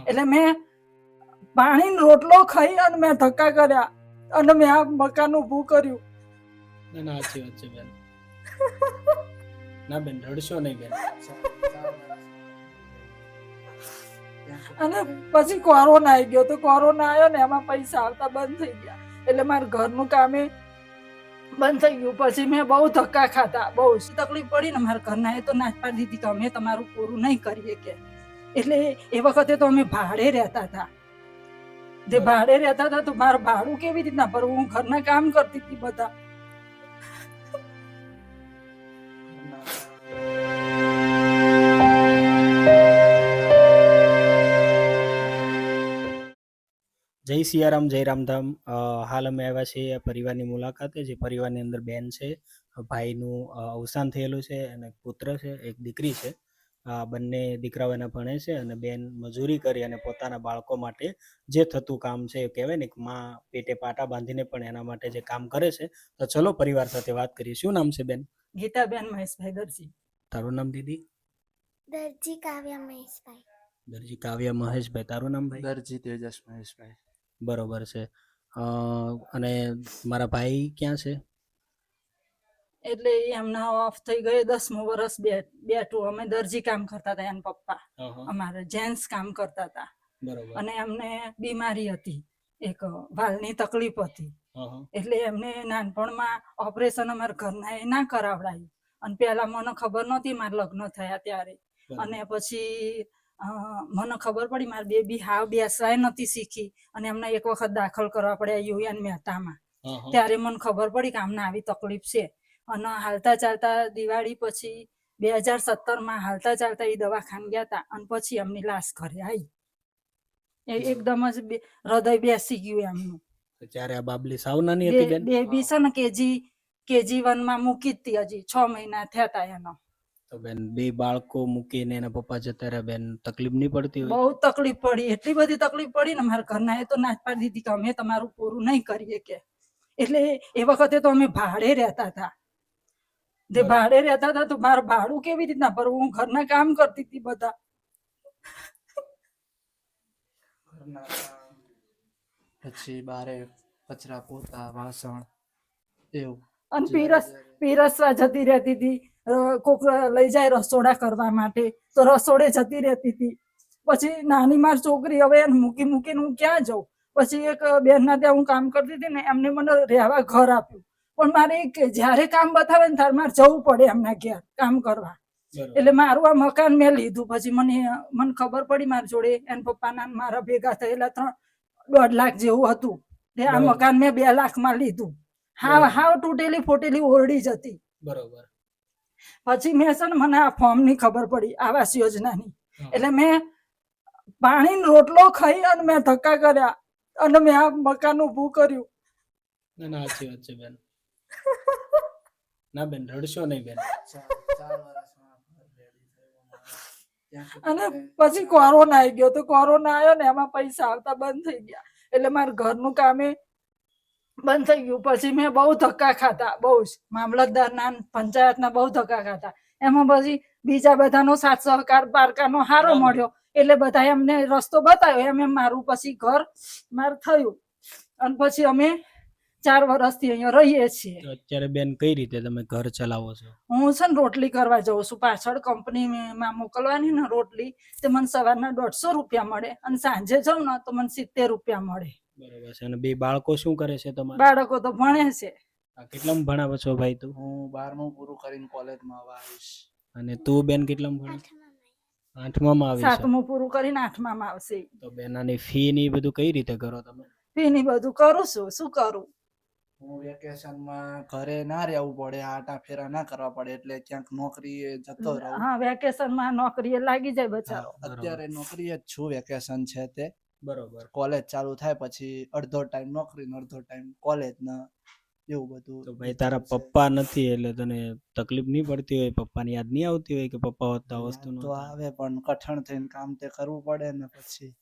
એટલે મેં પાણી રોટલો ખાઈ અને મેં ધક્કા કર્યા અને મેં આ મકાન ઊભું કર્યું. ના સાચી વાત છે બેન. ના બેન રડશો નહીં બેન. અને પછી કોરોના આવી ગયો તો કોરોના આવ્યો ને એમાં પૈસા આવતા બંધ થઈ ગયા એટલે મારા ઘરનું કામે બંધ થઈ ગયું. પછી મેં બહુ ધક્કા ખાતા, બહુ તકલીફ પડી ને મારા ઘરના એ તો ના પાડી દીધી કે અમે તમારું પૂરું નહીં કરીએ કે. એટલે એ વખતે તો અમે ભાડે રહેતા હતા. જે ભાડે રહેતા હતા તો મારું ભાડું કેવી રીતના ભરવું? હું ઘરના કામ કરતી હતી બધા. જય સિયારામ, જય રામધામ. હાલ અમે આવ્યા છીએ પરિવારની મુલાકાતે. જે પરિવારની અંદર બેન છે, ભાઈનું અવસાન થયેલું છે અને પુત્ર છે, એક દીકરી છે. બંને દીકરાઓ એના ભણે છે અને બેન મજૂરી કરી અને પોતાના બાળકો માટે જે થતું કામ છે, કહેવાય ને કે માં પેટે પાટા બાંધીને પણ એના માટે જે કામ કરે છે. તો ચલો પરિવાર સાથે વાત કરીએ. શું નામ છે બેન? ગીતાબેન મહેશભાઈ દરજી. તારું નામ દીદી? દરજી કાવ્યા મહેશભાઈ. દરજી કાવ્યા મહેશભાઈ. તારું નામ ભાઈ? દરજી તેજસ મહેશભાઈ. બરોબર છે. અને મારા ભાઈ ક્યાં છે? એટલે એમના ઓફ થઈ ગયે 10મું વર્ષ બેઠું. અમે દરજી કામ કરતા હતા, એના પપ્પા અમારે જેન્ટ્સ કામ કરતા હતા. બરોબર. અને એમને બીમારી હતી, એક વાલની તકલીફ હતી. એટલે એમને નાનપણમાં ઓપરેશન અમારા ઘરના એ ના કરાવડાયું. અને પેલા મને ખબર નહોતી, મારા લગ્ન થયા ત્યારે. અને પછી મને ખબર પડી મારી બેબી હાવ બેસવાય નથી શીખી અને એમને એક વખત દાખલ કરવા પડ્યા યુએન મહેતામાં. ત્યારે મને ખબર પડી કે આમને આવી તકલીફ છે. અને હાલતા ચાલતા દિવાળી પછી 2017માં હાલતા ચાલતા એ દવાખાને ગયા હતા અને પછી એમની લાશ ઘરે આવી. એકદમ જ હૃદય બેસી ગયું એમનું. ત્યારે આ બાબલી સાવ નાની હતી બેન? બેબી છે ને KG1માં મૂકી હતી, હજી 6 મહિના થયા હતા એનો. તો બેન બે બાળકો મૂકીને એના પપ્પા જતા રહ્યા, બેન તકલીફ નહીં પડતી હોય? બહુ તકલીફ પડી, એટલી બધી તકલીફ પડી ને મારા ઘરના એ તો ના પાડી દીધી કે અમે તમારું પૂરું નહીં કરીએ કે. એટલે એ વખતે તો અમે ભાડે રહેતા હતા. જે ભાડે રહેતા હતા તો મારું ભાડું કેવી રીતના ભરવું? હું ઘરના કામ કરતી હતી બધા. પછી બારે કચરા પોતા વાસણ એવું. અને પીરસવા જતી રહેતી હતી. કોક લઈ જાય રસોડા કરવા માટે તો રસોડે જતી રહેતી હતી. પછી નાની માર છોકરી, હવે એને મૂકી મૂકીને હું ક્યાં જાઉં? પછી એક બેનના ત્યાં હું કામ કરતી હતી ને, એમને મને રહેવા ઘર આપ્યું. પણ મારે જયારે કામ બતાવે ને ત્યારે મારે જવું પડે એમના ઘેર કામ કરવા. એટલે મારું આ મકાન મેં લીધું. પછી મને ખબર પડી મારી જોડે એના પપ્પાના મારા ભેગા થયેલા 1.5 લાખ જેવું હતું. આ મકાન મેં 2 લાખમાં લીધું. હાવ તૂટેલી ફોટેલી ઓરડી જ હતી. બરોબર. પછી મેં છે ને, મને આ ફોર્મ ની ખબર પડી આવાસ યોજનાની. એટલે મેં પાણી રોટલો ખાઈ અને મેં ધક્કા કર્યા અને મેં આ મકાન ઊભું કર્યું. ના સાચી વાત છે બેન. ના બેન રડશો નહીં બેન. અને પછી કોરોના આવી ગયો તો કોરોના આવ્યો ને એમાં પૈસા આવતા બંધ થઈ ગયા એટલે મારા ઘરનું કામે બંધ થઈ ગયું. પછી મેં બહુ ધક્કા ખાતા, બહુ જ મામલતદારના પંચાયતના બહુ ધક્કા ખાતા. એમાં પછી બીજા બધાનો સાથ સહકાર પારકાનો હારો મળ્યો એટલે બધા એમને રસ્તો બતાવ્યો. એમ મારું પછી ઘર મારું થયું અને પછી અમે 4 વર્ષથી અહીંયા રહીએ છીએ. અત્યારે બેન કઈ રીતે તમે ઘર ચલાવો છો? હું છે ને રોટલી કરવા જાઉં છું, પાછળ કંપનીમાં મોકલવાની ને રોટલી. તે મને સવારના 150 રૂપિયા મળે અને સાંજે જાઉં ને તો મને 70 રૂપિયા મળે. બરોબર છે. અને બે બાળકો શું કરે છે તમારા? બાળકો તો ભણે છે. કેટલામાં ભણાવો છો ભાઈ તું? હું 12મું પૂરું કરીને કોલેજમાં આવીશ. અને તું બેન કેટલામાં ભણે? 8મામાં આવીશ. 7મું પૂરું કરીને 8મામાં આવશે. તો બેન આની ફી ની બધું કઈ રીતે કરો તમે? ફી ની બધું કરું છું. શું કરું? હું વેકેશનમાં ઘરે ના રહેવું પડે, આટા ફેરા ના કરવા પડે એટલે ક્યાંક નોકરીએ જતો રહું. હા, વેકેશનમાં નોકરીએ લાગી જાય બચારો. અત્યારે નોકરીએ જ છું, વેકેશન છે તે. બરોબર. કોલેજ ચાલુ થાય પછી અડધો ટાઈમ નોકરી ને અડધો ટાઈમ કોલેજ ને એવું બધું. તો ભાઈ તારા પપ્પા નથી એટલે તને તકલીફ નહીં પડતી હોય? પપ્પાની યાદ નહીં આવતી હોય કે પપ્પા હોત તો આ વસ્તુ તો આવે પણ કઠણ થઈને કામ તે કરવું પડે ને. પછી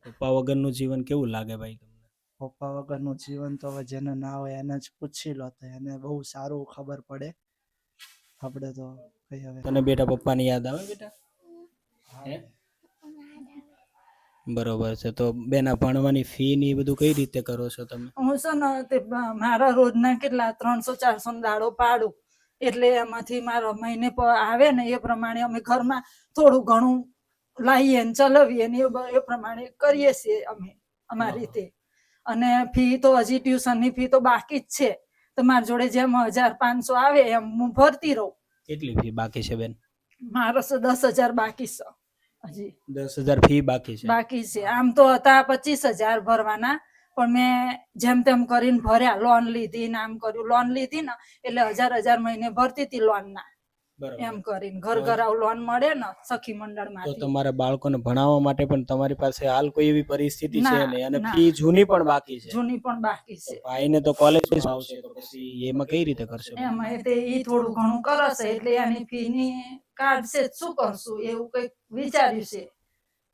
પપ્પા વગરનું જીવન કેવું લાગે ભાઈ તમને? પપ્પા વગરનું જીવન તો હવે જેને ના હોય એને જ પૂછી લો તો એને બહુ સારું ખબર પડે. આપણે તો કઈ હવે. તને બેટા પપ્પાની યાદ આવે બેટા? હે? બરોબર છે. તો બેન આ ભણવાની ફી ને એ બધું કઈ રીતે કરો છો તમે? હું છે ને મારા રોજના કેટલા 300-400 નો દાડો પાડું, એટલે એમાંથી મારા મહિને આવે ને એ પ્રમાણે અમે ઘરમાં થોડું ઘણું લાવીએ ને ચલાવીએ ને એ પ્રમાણે કરીએ છીએ અમે અમારી રીતે. અને ફી તો હજી ટ્યુશનની ફી તો બાકી જ છે, તો મારી જોડે જેમ 1500 આવે એમ હું ભરતી રહું. કેટલી ફી બાકી છે બેન? મારો 10,000 બાકી છે હજી. 10,000 ફી બાકી છે. બાકી છે. આમ તો હતા 25,000 ભરવાના, પણ મેં જેમ તેમ કરીને ભર્યા. લોન લીધી ને આમ કર્યું. લોન લીધી ને એટલે 1,000 મહિને ભરતી હતી લોનના. એમ કરીને ઘર લોન મળે ને સખી મંડળ તો માંથી. તમારા બાળકોને ભણાવવા માટે પણ તમારી પાસે હાલ કોઈ એવી પરિસ્થિતિ છે ના, ને, અને ના. ફી જૂની પણ બાકી છે. જૂની પણ બાકી છે. ભાઈને તો કોલેજ આવશે, તો પછી એમાં કઈ રીતે કરશો? એમાં તે ઈ થોડું ઘણું કરશે એટલે એની ફી ની કાઢશે. શું કરશું એવું કઈક વિચાર્યું છે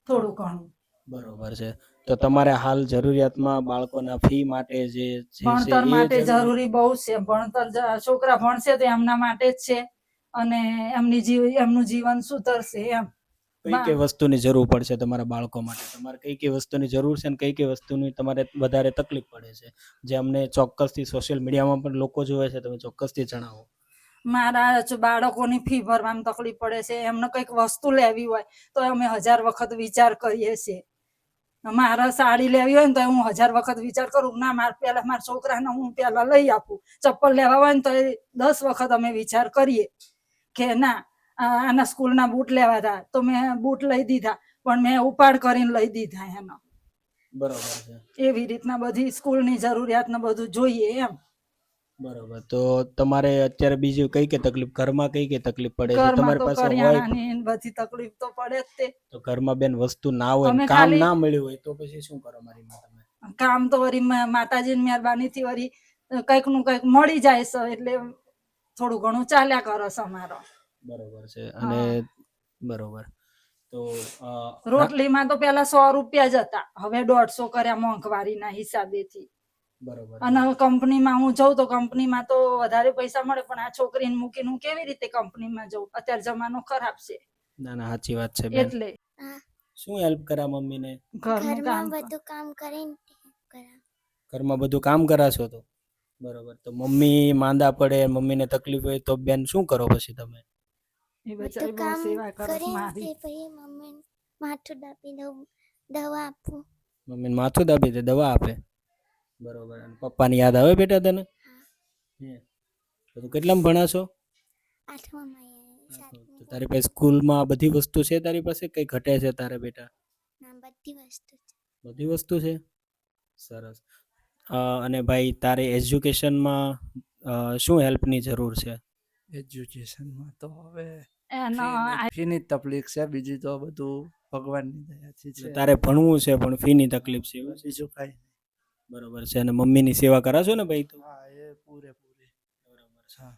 થોડું ઘણું. બરોબર છે. તો તમારે હાલ જરૂરિયાતમાં બાળકોના ફી માટે જે છે ભણતર એ માટે જરૂરી બહુ છે. ભણતર છોકરા ભણશે તો એમના માટે જ છે, અને એમનું જીવન સુધરશે એમ. કઈ કઈ વસ્તુની જરૂર પડશે તમારા બાળકો માટે? તમારે કઈ કઈ વસ્તુની જરૂર છે અને કઈ કઈ વસ્તુની તમારે વધારે તકલીફ પડે છે, જે અમને ચોક્કસથી સોશિયલ મીડિયામાં પણ લોકો જોવે છે, તમે ચોક્કસથી જણાવો. મારા બાળકોની ફી ભરવામાં તકલીફ પડે છે. એમને કઈક વસ્તુ લેવી હોય તો અમે 1000 વખત વિચાર કરીએ છીએ. મારે સાડી લેવી હોય ને તો હું 1000 વખત વિચાર કરું, ના મારા છોકરાને હું પેલા લઈ આપું. ચપ્પલ લેવા હોય ને તો 10 વખત અમે વિચાર કરીએ કે ના આના સ્કૂલના બૂટ લેવા હતા તો મેં બૂટ લઈ દીધા, પણ મેં ઉપાડ કરીને લઈ દીધા એનો. બરોબર છે. એવી રીતના બધી સ્કૂલની જરૂરિયાત ને બધું જોઈએ એમ. બરોબર. તો તમારે અત્યારે બીજું કઈ કઈ તકલીફ, ઘરમાં કઈ કઈ તકલીફ પડે છે? ઘરમાં તમારી તો પાસે હોય કરિયાણાની બધી તકલીફ તો પડે જ તે. તો ઘરમાં બેન વસ્તુ ના હોય, અમે કામ ખાલી- ના મળ્યું હોય તો પછી શું કરો મારી માં તમે? કામ તો વળી માતાજીની મહેરબાનીથી વળી કંઈક નું કંઈક મળી જાય છે, એટલે થોડું ઘણું ચાલ્યા કરે છે અમારો. બરોબર છે. અને બરોબર. તો રોટલીમાં તો પેલા 100 રૂપિયા જ હતા, હવે 150 કર્યા મોંઘવારીના હિસાબેથી. બરોબર. અને કંપનીમાં હું જઉં તો કંપનીમાં તો વધારે પૈસા મળે, પણ આ છોકરીને મૂકીને હું કેવી રીતે કંપનીમાં જઉં? અત્યારે જમાનો ખરાબ છે ના ના, સાચી વાત છે બેન. એટલે હા, શું હેલ્પ કરા મમ્મીને? ઘરનું ઘરમાં કામ બધું કામ કરીને કરા. ઘરમાં બધું કામ કરાશો તો? બરોબર. તો મમ્મી માંદા પડે, મમ્મીને તકલીફ હોય તો બેન શું કરો પછી તમે? એ બધું બચારી બહુ કામ સેવા કરે છે કરીને મારી. તે પછી મમ્મી માથું દાબી દઉં, દવા આપું. મમ્મીને માથું દાબી દે, દવા આપે. બરોબર. અને પપ્પાની યાદ આવે બેટા તને? હે. તો તું કેટલામાં ભણાશો? 8માં તો સાતમું. તારી પાસે સ્કૂલમાં બધી વસ્તુ છે તારી પાસે? કઈ ઘટે છે તારે બેટા? ના, બધી વસ્તુ છે. બધી વસ્તુ છે. સરસ. અને ભાઈ તારે એજ્યુકેશનમાં શું હેલ્પની જરૂર છે? એજ્યુકેશનમાં તો હવે એનો ફીની જ તકલીફ છે, બીજી તો બધું ભગવાનની દયાથી છે. તારે ભણવું છે પણ ફીની તકલીફ છે એવું છે? બીજું કાંઈ બરોબર છે. અને મમ્મીની સેવા કરાશો ને ભાઈ? તો હા, એ પૂરેપૂરી. બરોબર છે. હા,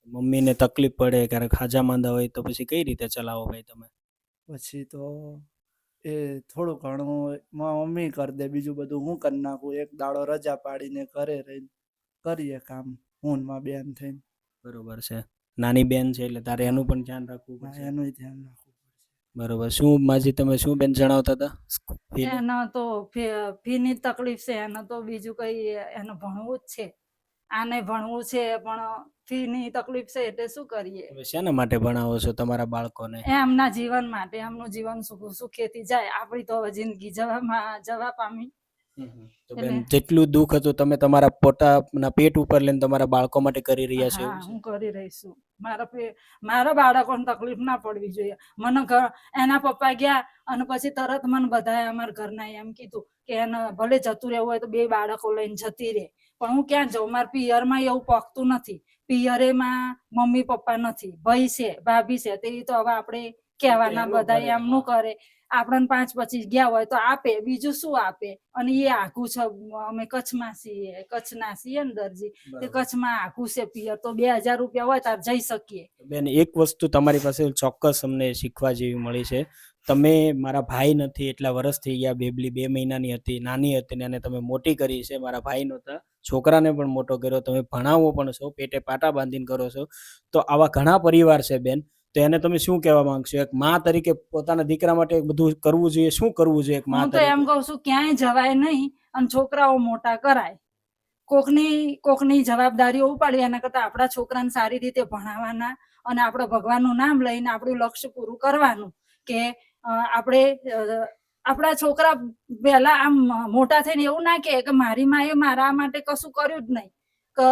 મમ્મીને તકલીફ પડે, ક્યારેક ખાજા માંદા હોય તો પછી કઈ રીતે ચલાવો ભાઈ તમે? પછી તો એ થોડું ઘણું મમ્મી કરી દે, બીજું બધું હું કરી નાખું. એક દાડો રજા પાડીને ઘરે રહીને કરીએ કામ, હું ને મારી બેન થઈને. બરોબર છે. નાની બેન છે એટલે તારે એનું પણ ધ્યાન રાખવું હા, પડશે. એનું ધ્યાન રાખવું પડશે. બરોબર. શું માજી તમે શું બેન જણાવતા હતા? ફીનું? એનો તો ફીની તકલીફ છે, એનો તો બીજું કઈ એને ભણવું જ છે. આને ભણવું છે પણ ફીની તકલીફ છે એટલે શું કરીએ? તમે શેના માટે ભણાવો છો તમારા બાળકોને? એમના જીવન માટે, એમનું જીવન સુખેથી જાય. આપણી તો હવે જિંદગી જવા પામી. તો બેન જેટલું દુઃખ હતું તમે તમારા પોતાના પેટ ઉપર લઈને તમારા બાળકો માટે કરી રહ્યા છો? હા, હું કરી રહી છું. મારા બાળકોને તકલીફ ના પડવી જોઈએ. મને એના પપ્પા ગયા અને પછી તરત મને બધાએ અમારા ઘરના એમ કીધું કે એને ભલે જતું રહેવું હોય તો 2 બાળકો લઈને જતી રહે. પણ હું ક્યાં જાઉં? મારા પિયરમાં એવું પકતું નથી. પિયરેમાં મમ્મી પપ્પા નથી, ભાઈ છે, ભાભી છે, તે તો હવે આપણે કહેવાના બધા એમનું કરે. આપણને 5-25 ગયા હોય તો આપે, બીજું શું આપે? અને એ આઘું છે. અમે કચ્છમાં છીએ ને દરજી, તે કચ્છમાં આઘું છે પિયર, તો 2000 રૂપિયા હોય તાર જઈ શકીએ. બેન એક વસ્તુ તમારી પાસે ચોક્કસ અમને શીખવા જેવી મળી છે. તમે મારા ભાઈ નથી એટલા વર્ષ થઈ ગયા, બેબલી 2 મહિનાની હતી, નાની હતી, અને તમે મોટી કરી છે. મારા ભાઈ નહોતા, છોકરાને પણ મોટો કર્યો, તમે ભણાવો પણ છો, પેટે પાટા બાંધીને કરો છો. તો આવા ઘણા પરિવાર છે બેન, તો એને તમે શું કહેવા માંગશો? એક માં તરીકે પોતાના દીકરા માટે બધું કરવું જોઈએ, શું કરવું જોઈએ એક માં હું તો એમ તરીકે? કહું છું ક્યાંય જવાય નહીં અને છોકરાઓ મોટા કરાય. કોકની જવાબદારીઓ ઉપાડી એના કરતા આપણા છોકરાને સારી રીતે ભણાવવાના અને આપણે ભગવાનનું નામ લઈને આપણું લક્ષ્ય પૂરું કરવાનું કે આપણે આપણા છોકરા પહેલા આમ મોટા થઈને એવું ના કહે કે મારી માએ મારા માટે કશું કર્યું જ નહીં, કે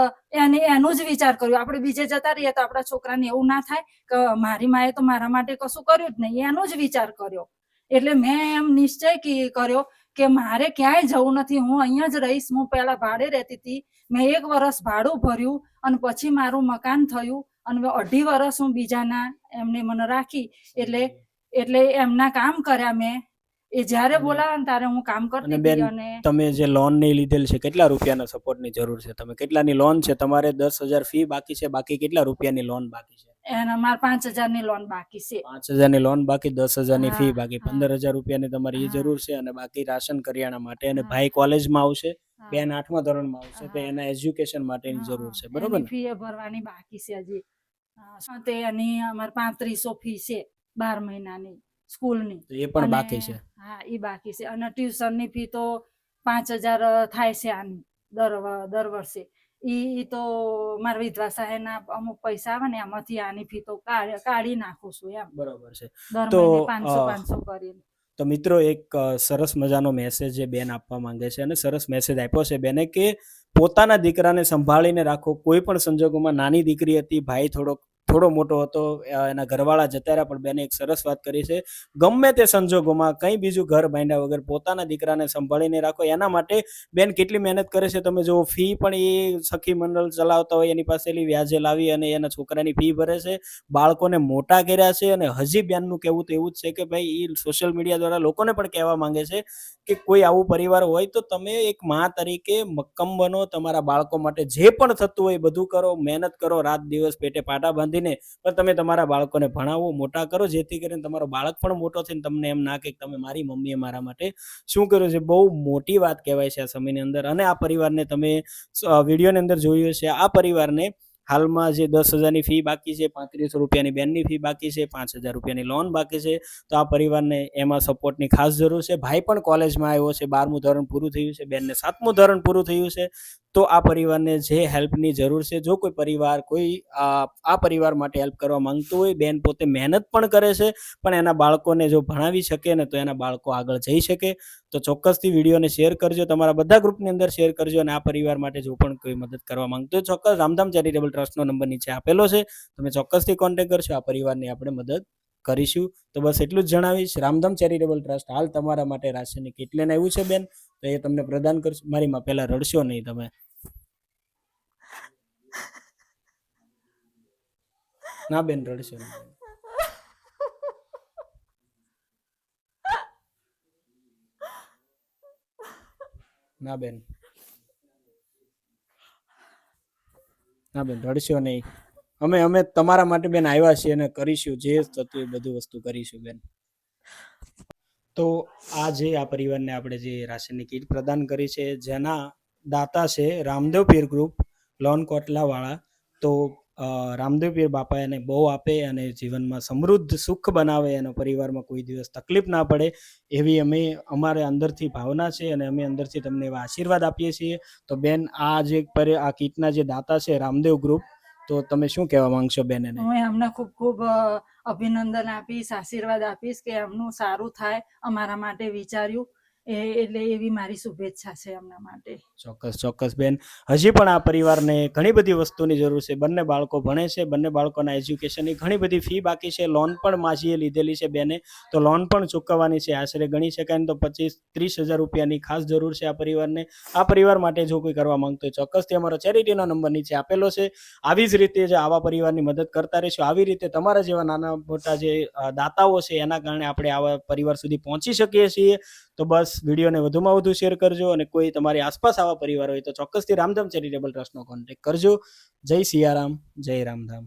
એને એનું જ વિચાર કર્યું. આપણે બીજે જતા રહીએ તો આપણા છોકરાને એવું ના થાય કે મારી માએ તો મારા માટે કશું કર્યું જ નહીં, એનો જ વિચાર કર્યો. એટલે મેં એમ નિશ્ચય કર્યો કે મારે ક્યાંય જવું નથી, હું અહીંયા જ રહીશ. હું પહેલા ભાડે રહેતી હતી, મેં 1 વર્ષ ભાડું ભર્યું અને પછી મારું મકાન થયું અને 2.5 વર્ષ હું બીજાના એમને મને રાખી. એટલે એમના કામ કર્યા મેં. એ જ્યારે બોલાવે ને ત્યારે હું કામ કરતી અને હતી. બેન, અને તમે જે લોન ની લીધેલ છે, કેટલા રૂપિયાના સપોર્ટની જરૂર છે? તમે કેટલાની લોન છે? તમારે 10,000 ફી બાકી છે, બાકી કેટલા રૂપિયાની લોન બાકી છે? એના મારે 5,000 ની લોન બાકી છે. 5,000 ની લોન બાકી, 10,000 ની ફી હા, બાકી, હા. 15,000 રૂપિયાની તમારી એ હા. જરૂર છે અને બાકી રાશન કરિયાણા માટે. અને હા. ભાઈ કોલેજમાં આવશે, હા. બેન 8મા ધોરણમાં આવશે, તો હા. એના એજ્યુકેશન માટેની જરૂર છે, હા, બરોબર એની ને? ફી એ ભરવાની બાકી છે હજી. તે એની અમારે 3500 ફી છે 12 મહિનાની સ્કૂલની. તો એ પણ અને બાકી છે. હા, એ બાકી છે. અને ટ્યુશનની ફી તો 5,000 થાય છે આની દર વર્ષે. ઈ તો મારા વિધવા સહાયના અમુક પૈસા આવે ને એમાંથી આની ફી તો કાઢી નાખું છું એમ. બરોબર છે. દર તો મહિને 500 કરીને. તો મિત્રો, એક સરસ મજાનો મેસેજ જે બેન આપવા માંગે છે અને સરસ મેસેજ આપ્યો છે બેને કે પોતાના દીકરાને સંભાળીને રાખો. કોઈ પણ સંજોગોમાં, નાની દીકરી હતી, ભાઈ થોડો મોટો હતો, એના ઘરવાળા જતા રહ્યા, પણ બેને એક સરસ વાત કરી છે, ગમે તે સંજોગોમાં કંઈ બીજું ઘર બાંધ્યા વગર પોતાના દીકરાને સંભાળીને રાખો. એના માટે બેન કેટલી મહેનત કરે છે તમે જો. ફી પણ એ સખી મંડળ ચલાવતા હોય એની પાસેથી વ્યાજે લાવી અને એના છોકરાની ફી ભરે છે, બાળકોને મોટા કર્યા છે. અને હજી બેનનું કહેવું તો એવું જ છે કે ભાઈ એ સોશિયલ મીડિયા દ્વારા લોકોને પણ કહેવા માંગે છે કે કોઈ આવું પરિવાર હોય તો તમે એક માં તરીકે મક્કમ બનો, તમારા બાળકો માટે જે પણ થતું હોય બધું કરો, મહેનત કરો, રાત દિવસ પેટે પાટા બાંધીને, પણ તમે તમારા બાળકોને ભણાવો, મોટા કરો, જેથી કરીને તમારો બાળક પણ મોટો થઈને તમને એમ ના કે તમે મારી મમ્મીએ મારા માટે શું કર્યું છે. બહુ મોટી વાત કહેવાય છે આ સમયની અંદર. અને આ પરિવારને તમે વિડીયોની અંદર જોયું છે, આ પરિવારને હાલમાં જે 10,000 ની ફી બાકી છે, 3500 રૂપિયાની બેનની ફી બાકી છે, 5,000 રૂપિયાની લોન બાકી છે. તો આ પરિવારને એમાં સપોર્ટની ખાસ જરૂર છે. ભાઈ પણ કોલેજમાં આવ્યો છે, 12મું ધોરણ પૂરું થયું છે, બેનને 7મું ધોરણ પૂરું થયું છે. તો આ પરિવારને જે હેલ્પની જરૂર છે, જો કોઈ પરિવાર આ પરિવાર માટે હેલ્પ કરવા માંગતું હોય, બેન પોતે મહેનત પણ કરે છે, પણ એના બાળકોને જો ભણાવી શકે ને તો એના બાળકો આગળ જઈ શકે. તો ચોક્કસથી વિડીયોને શેર કરજો, તમારા બધા ગ્રુપની અંદર શેર કરજો. અને આ પરિવાર માટે જો પણ કોઈ મદદ કરવા માંગતો હોય, ચોક્કસ રામધામ ચેરિટેબલ ટ્રસ્ટનો નંબર નીચે આપેલો છે, તમે ચોક્કસથી કોન્ટેક્ટ કરશો. આ પરિવારની આપણે મદદ કરીશું. તો બસ એટલું જ જણાવીશ. રામધામ ચેરિટેબલ ટ્રસ્ટ હાલ તમારા માટે રાશનની કીટ લઈને આવ્યું છે બેન, તો એ તમને પ્રદાન કરશું. મારી માં પહેલા રડશો નહીં તમે. ના બેન, રડશો નહીં. ના બેન, ના બેન, રડશો નહીં. અમે તમારા માટે બેન આવ્યા છીએ અને કરીશું જે થતું એ બધું વસ્તુ કરીશું બેન. તો આ પરિવારને આપણે જે રાશનની કીટ પ્રદાન કરી છે, જેના દાતા છે રામદેવ પીર ગ્રુપ, લોન કોટલાવાળા. તો રામદેવ પીર બાપા એને બહુ આપે અને જીવનમાં સમૃદ્ધ સુખ બનાવે, એનો પરિવારમાં કોઈ દિવસ તકલીફ ના પડે, એવી અમારે અંદરથી ભાવના છે અને અમે અંદરથી તમને એવા આશીર્વાદ આપીએ છીએ. તો બેન, આ કીટના જે દાતા છે રામદેવ ગ્રુપ, તો તમે શું કહેવા માંગશો બેન એને? હું એમને ખૂબ ખૂબ અભિનંદન આપીશ, આશીર્વાદ આપીશ કે એમનું સારું થાય, અમારા માટે વિચાર્યું એટલે એવી મારી શુભેચ્છા છે એમના માટે. ચોક્કસ બેન. હજી પણ આ પરિવારને ઘણી બધી વસ્તુની જરૂર છે. બંને બાળકો ભણે છે, બંને બાળકોના એજ્યુકેશનની ઘણી બધી ફી બાકી છે. લોન પણ માજીએ લીધેલી છે બેને, તો લોન પણ ચૂકવવાની છે. આશરે ગણી શકાય ને તો 25-30 હજાર રૂપિયાની ખાસ જરૂર છે આ પરિવારને. આ પરિવાર માટે જો કોઈ કરવા માંગતો હોય, ચોક્કસથી અમારો ચેરિટીનો નંબર નીચે આપેલો છે. આવી જ રીતે જે આવા પરિવારની મદદ કરતા રહીશું. આવી રીતે તમારા જેવા નાના મોટા જે દાતાઓ છે એના કારણે આપણે આવા પરિવાર સુધી પહોંચી શકીએ છીએ. તો બસ વિડીયોને વધુમાં વધુ શેર કરજો. અને કોઈ તમારી આસપાસ આવા પરિવાર હોય તો ચોક્કસથી રામધામ ચેરિટેબલ ટ્રસ્ટનો કોન્ટેક્ટ કરજો. જય સિયારામ, જય રામધામ.